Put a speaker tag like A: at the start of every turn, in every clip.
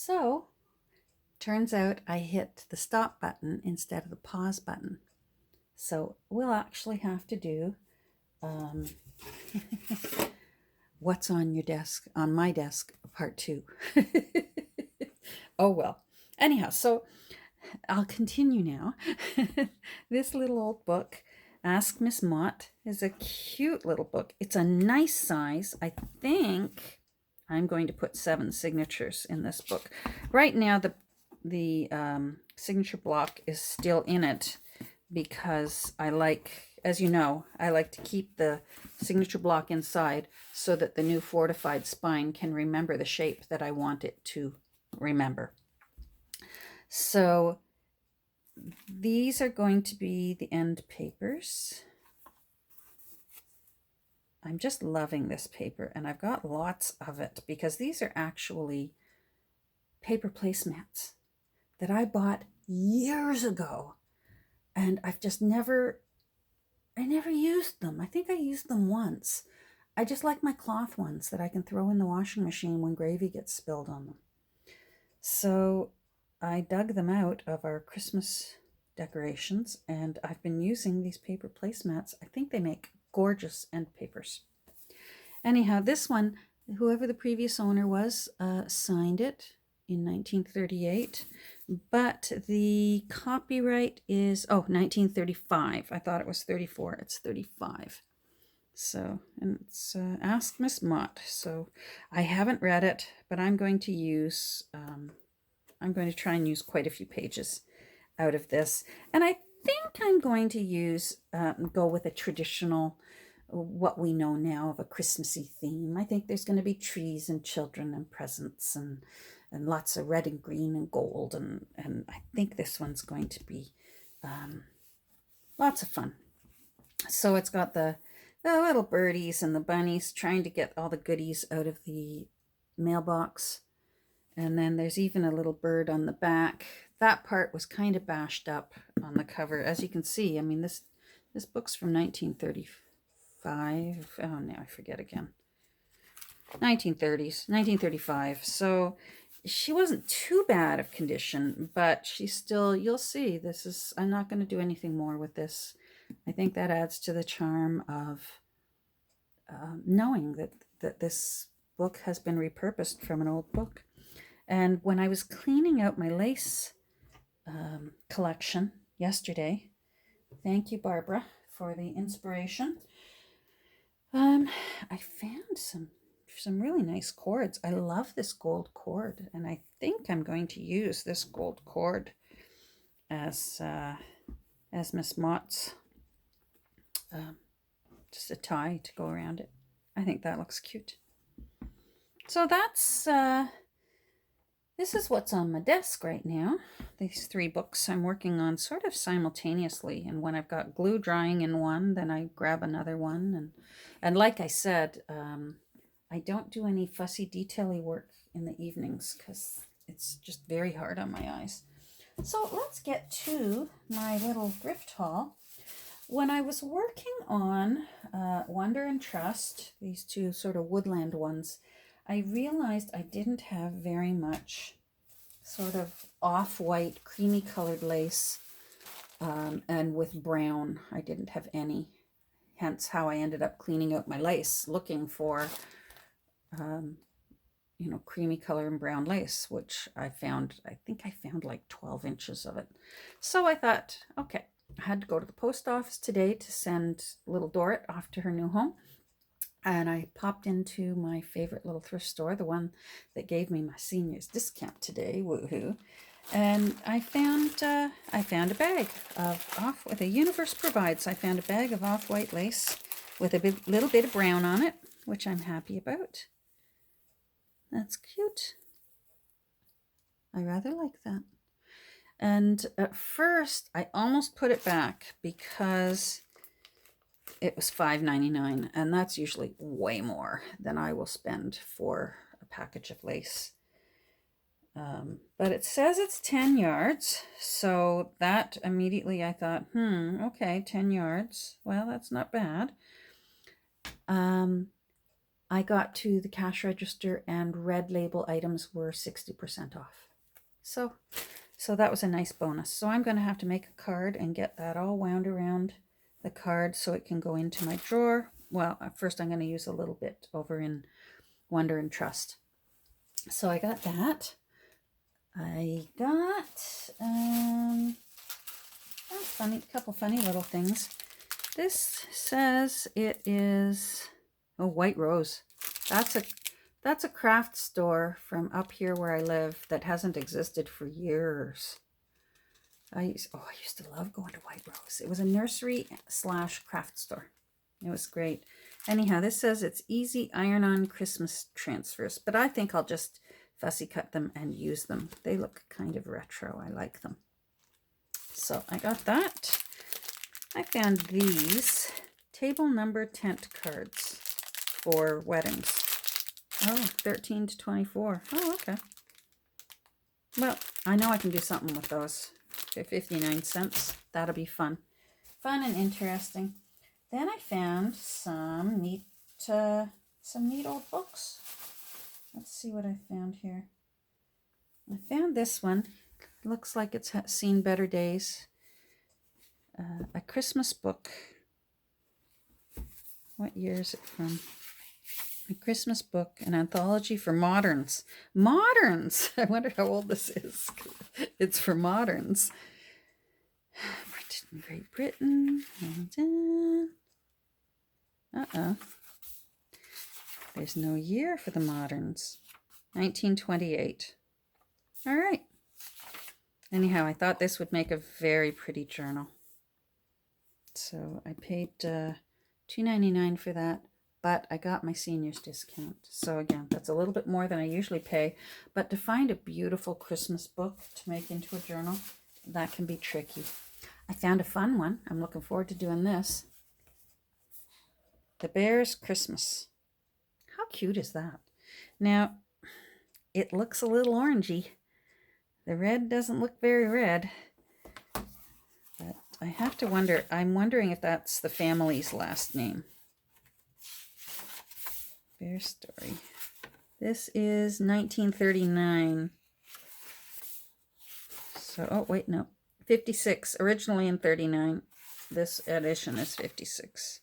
A: So, turns out I hit the stop button instead of the pause button. So, we'll actually have to do um, what's on your desk, on my desk, part 2. Oh well. Anyhow, so I'll continue now. This little old book, Ask Miss Mott, is a cute little book. It's a nice size. I think I'm going to put 7 signatures in this book. Right now, the signature block is still in it because I like, as you know, I like to keep the signature block inside so that the new fortified spine can remember the shape that I want it to remember. So these are going to be the end papers. I'm just loving this paper, and I've got lots of it because these are actually paper placemats that I bought years ago, and I never used them. I think I used them once. I just like my cloth ones that I can throw in the washing machine when gravy gets spilled on them. So I dug them out of our Christmas decorations, and I've been using these paper placemats. I think they make gorgeous end papers. Anyhow, this one, whoever the previous owner was, signed it in 1938, but the copyright is 1935. I thought it was 34. It's 35. So, and it's Ask Miss Mott. So I haven't read it, but I'm going to use I'm going to try and use quite a few pages out of this. And I think I'm going to use, go with a traditional, what we know now of a Christmassy theme. I think there's going to be trees and children and presents and lots of red and green and gold. And I think this one's going to be lots of fun. So it's got the little birdies and the bunnies trying to get all the goodies out of the mailbox. And then there's even a little bird on the back. That part was kind of bashed up on the cover. As you can see, I mean, this book's from 1935. Oh, now I forget again. 1930s, 1935. So she wasn't too bad of condition, but she's still, you'll see, I'm not going to do anything more with this. I think that adds to the charm of knowing that this book has been repurposed from an old book. And when I was cleaning out my lace collection yesterday, thank you, Barbara, for the inspiration. I found some really nice cords. I love this gold cord, and I think I'm going to use this gold cord as Miss Mott's just a tie to go around it. I think that looks cute. So that's this is what's on my desk right now. These 3 books I'm working on sort of simultaneously. And when I've got glue drying in one, then I grab another one. And like I said, I don't do any fussy detail-y work in the evenings because it's just very hard on my eyes. So let's get to my little thrift haul. When I was working on Wonder and Trust, these 2 sort of woodland ones, I realized I didn't have very much sort of off-white, creamy colored lace, and with brown, I didn't have any. Hence how I ended up cleaning out my lace, looking for, creamy color and brown lace, which I think I found like 12 inches of it. So I thought, okay, I had to go to the post office today to send little Dorrit off to her new home. And I popped into my favorite little thrift store, the one that gave me my senior's discount today, woohoo. And I found a bag of the Universe Provides. I found a bag of off-white lace with a little bit of brown on it, which I'm happy about. That's cute. I rather like that. And at first, I almost put it back because it was $5.99, and that's usually way more than I will spend for a package of lace. But it says it's 10 yards, so that immediately I thought, okay, 10 yards. Well, that's not bad. I got to the cash register and red label items were 60% off. So that was a nice bonus. So I'm going to have to make a card and get that all wound around the card so it can go into my drawer. Well, first I'm going to use a little bit over in Wonder and Trust. So I got that. I got a couple funny little things. This says it is White Rose. That's a craft store from up here where I live that hasn't existed for years. I used to love going to White Rose. It was a nursery / craft store. It was great. Anyhow, this says it's easy iron-on Christmas transfers, but I think I'll just fussy cut them and use them. They look kind of retro. I like them. So I got that. I found these table number tent cards for weddings. Oh, 13 to 24. Oh, okay. Well, I know I can do something with those for 59 cents. That'll be fun. Fun and interesting. Then I found some neat old books. Let's see what I found here. I found this one. Looks like it's seen better days. A Christmas book. What year is it from? A Christmas book, an anthology for moderns. Moderns! I wonder how old this is. It's for moderns. Printed in Great Britain. There's no year for the moderns. 1928. All right. Anyhow, I thought this would make a very pretty journal. So I paid $2.99 for that, but I got my senior's discount. So again, that's a little bit more than I usually pay. But to find a beautiful Christmas book to make into a journal, that can be tricky. I found a fun one. I'm looking forward to doing this. The Bear's Christmas. How cute is that? Now, it looks a little orangey. The red doesn't look very red. But I have to wonder, I'm wondering if that's the family's last name. Bear Story. This is 1939. So, oh, wait, no. 56. Originally in 39. This edition is 56.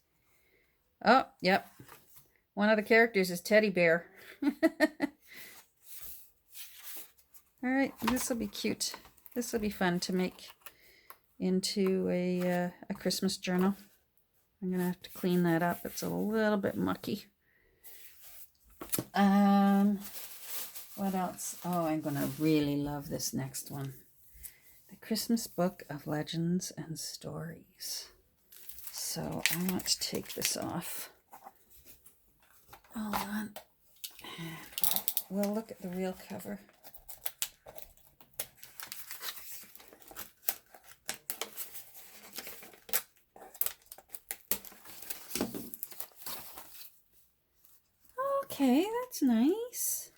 A: Oh, yep. One of the characters is Teddy Bear. All right, this will be cute. This will be fun to make into a Christmas journal. I'm going to have to clean that up. It's a little bit mucky. What else? Oh, I'm going to really love this next one. The Christmas Book of Legends and Stories. So I want to take this off. Hold on. And we'll look at the real cover. Okay, that's nice.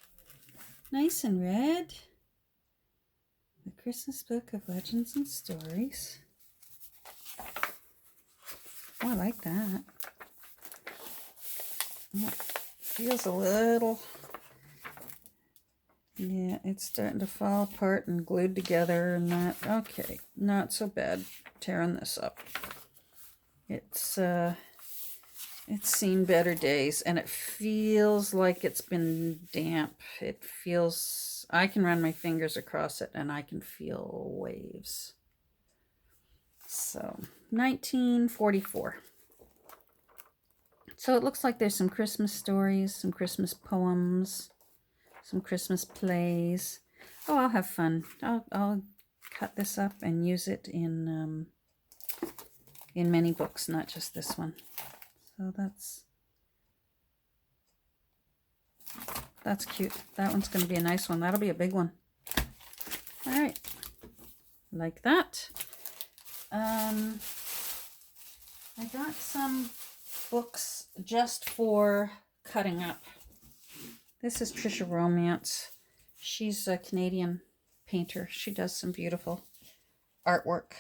A: Nice and red. The Christmas Book of Legends and Stories. Oh, I like that. Oh, feels a little... Yeah, it's starting to fall apart and glued together and that. Okay, not so bad tearing this up. It's seen better days, and it feels like it's been damp. It feels... I can run my fingers across it, and I can feel waves. So, 1944. So it looks like there's some Christmas stories, some Christmas poems, some Christmas plays. Oh, I'll have fun. I'll cut this up and use it in many books, not just this one. So that's cute. That one's going to be a nice one. That'll be a big one. All right. Like that. I got some books just for cutting up. This is Trisha Romance. She's a Canadian painter. She does some beautiful artwork.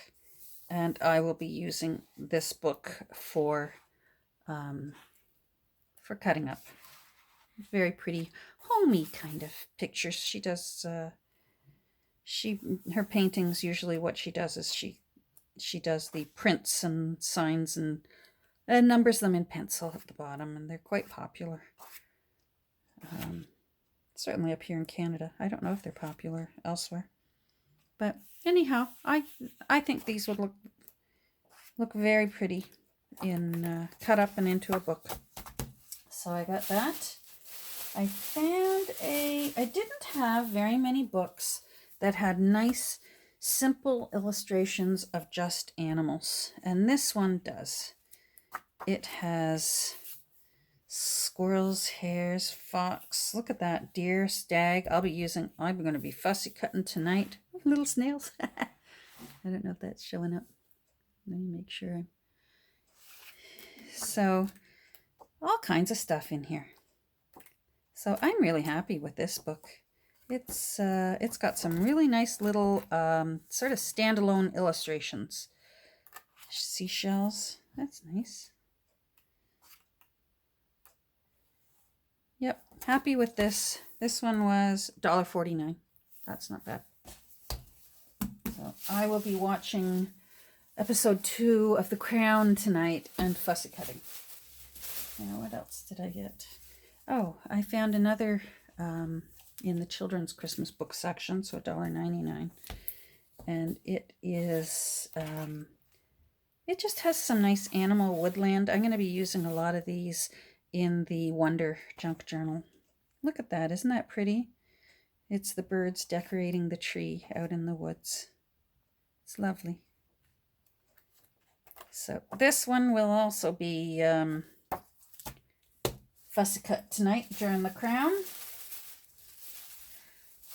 A: And I will be using this book for cutting up. Very pretty, homey kind of pictures. She does, her paintings, usually what she does is she does the prints and signs and numbers them in pencil at the bottom, and they're quite popular. Certainly up here in Canada. I don't know if they're popular elsewhere. But anyhow, I think these would look very pretty in cut up and into a book. So I got that. I didn't have very many books that had nice, simple illustrations of just animals. And this one does. It has squirrels, hares, fox. Look at that. Deer, stag. I'm going to be fussy cutting tonight. Little snails. I don't know if that's showing up. Let me make sure. So, all kinds of stuff in here. So I'm really happy with this book. It's got some really nice little sort of standalone illustrations. Seashells. That's nice. Yep, happy with this. This one was $1.49. That's not bad. So I will be watching episode 2 of The Crown tonight and fussy cutting. Now, what else did I get? Oh, I found another in the children's Christmas book section, so $1.99. And it is, it just has some nice animal woodland. I'm going to be using a lot of these in the Wonder Junk Journal. Look at that, isn't that pretty? It's the birds decorating the tree out in the woods. It's lovely. So this one will also be fussy cut tonight during The Crown.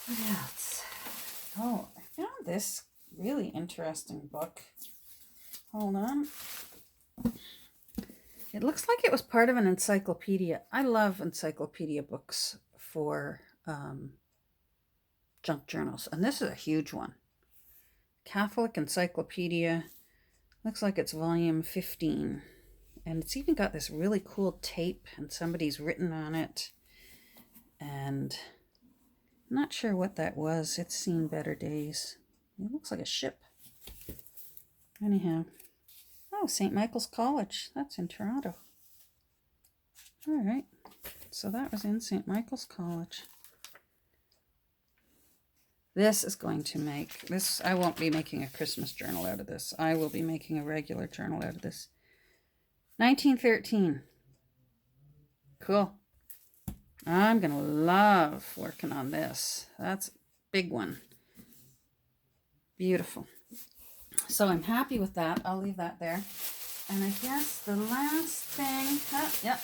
A: What else? Oh, I found this really interesting book. Hold on. It looks like it was part of an encyclopedia. I love encyclopedia books for junk journals, and this is a huge one. Catholic Encyclopedia. Looks like it's volume 15. And it's even got this really cool tape, and somebody's written on it. And I'm not sure what that was. It's seen better days. It looks like a ship. Anyhow. Oh, St. Michael's College. That's in Toronto. All right. So that was in St. Michael's College. This is going to make this. I won't be making a Christmas journal out of this. I will be making a regular journal out of this. 1913. Cool. I'm going to love working on this. That's a big one. Beautiful. So I'm happy with that. I'll leave that there. And I guess the last thing,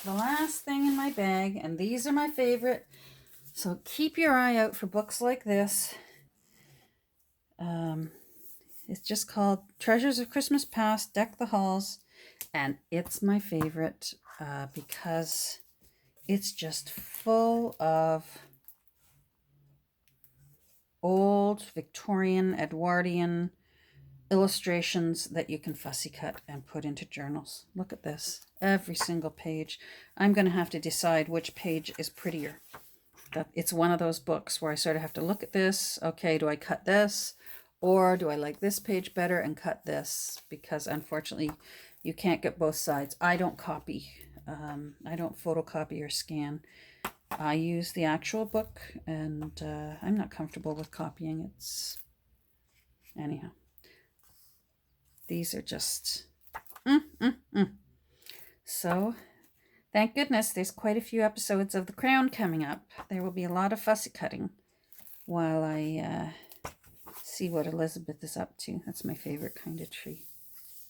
A: the last thing in my bag, and these are my favorite. So keep your eye out for books like this. It's just called Treasures of Christmas Past, Deck the Halls. And it's my favorite because it's just full of old Victorian, Edwardian illustrations that you can fussy cut and put into journals. Look at this. Every single page. I'm going to have to decide which page is prettier. It's one of those books where I sort of have to look at this. Okay, do I cut this? Or do I like this page better and cut this? Because unfortunately, you can't get both sides. I don't copy. I don't photocopy or scan. I use the actual book, and I'm not comfortable with copying. Anyhow. These are just... So, thank goodness there's quite a few episodes of The Crown coming up. There will be a lot of fussy cutting while I see what Elizabeth is up to. That's my favorite kind of tree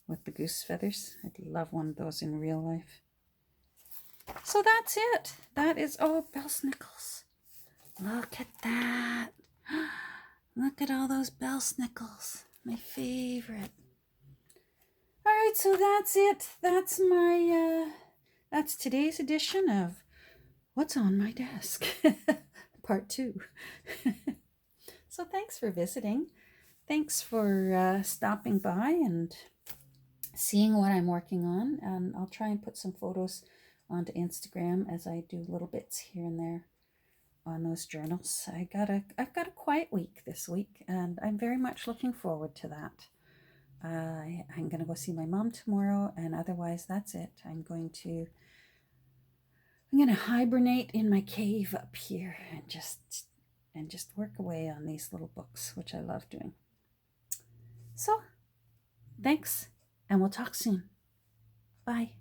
A: with the goose feathers. I'd love one of those in real life. So that's it. That is, oh, bellsnickles. Look at that. Look at all those bellsnickles. My favorite. All right, so that's it. That's my, that's today's edition of What's on My Desk, part 2. So thanks for visiting. Thanks for stopping by and seeing what I'm working on. And I'll try and put some photos onto Instagram as I do little bits here and there on those journals. I've got a quiet week this week, and I'm very much looking forward to that. I'm going to go see my mom tomorrow, and otherwise that's it. I'm going to hibernate in my cave up here and just work away on these little books, which I love doing. So, thanks, and we'll talk soon. Bye.